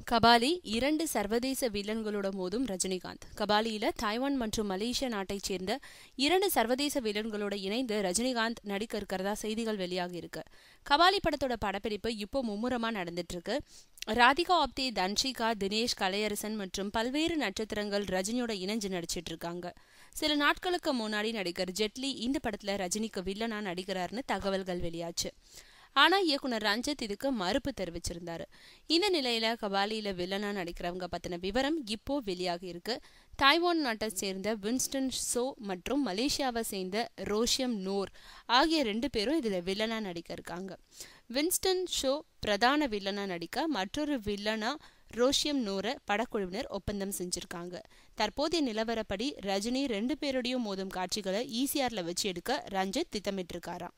கபாலி 2 சர்வதேச வில்லன்களோட மோதும் ரஜினிகாந்த். கபாலியில தாய்வான் மற்றும் மலேசியா நாட்டைச் சேர்ந்த 2 சர்வதேச வில்லன்களோட இணைந்து ரஜினிகாந்த் நடிக்க இருக்கிறதா செய்திகள் வெளியாகி இருக்கு. கபாலி படத்தோட படப்பிடிப்பு இப்போ மும்முரமா நடந்துட்டு இருக்கு. ராதிகா ஆப்தே, தன்ஷிகா, தினேஷ், கலையரசன் மற்றும் பல்வேறு நட்சத்திரங்கள் ரஜினியோட இணைஞ்சு நடிச்சிட்டு இருக்காங்க. சில நாட்களுக்கு முன்னாடி நடிகர் ஜெட்லி இந்த படத்துல ரஜினிக்கு வில்லனா நடிக்கிறாருன்னு தகவல்கள் வெளியாச்சு. ஆனா இயக்குனர் ரஞ்சித் இதுக்கு மறுப்பு தெரிவிச்சிருந்தாரு. இந்த நிலையில கபாலியில வில்லனா நடிக்கிறவங்க பத்தின விவரம் இப்போ வெளியாகி இருக்கு. தாய்வான் நாட்டை சேர்ந்த வின்ஸ்டன் சோ மற்றும் மலேசியாவை சேர்ந்த ரோஷியம் நோர் ஆகிய 2 பேரும் இதுல வில்லனா நடிக்க இருக்காங்க. வின்ஸ்டன் ஷோ பிரதான வில்லனா நடிக்க மற்றொரு வில்லனா ரோஷியம் நோரை படக்குழுவினர் ஒப்பந்தம் செஞ்சிருக்காங்க. தற்போதைய நிலவரப்படி ரஜினி 2 பேருடையும் மோதும் காட்சிகளை ஈசிஆர்ல வச்சு எடுக்க ரஞ்சித் திட்டமிட்டிருக்காராம்.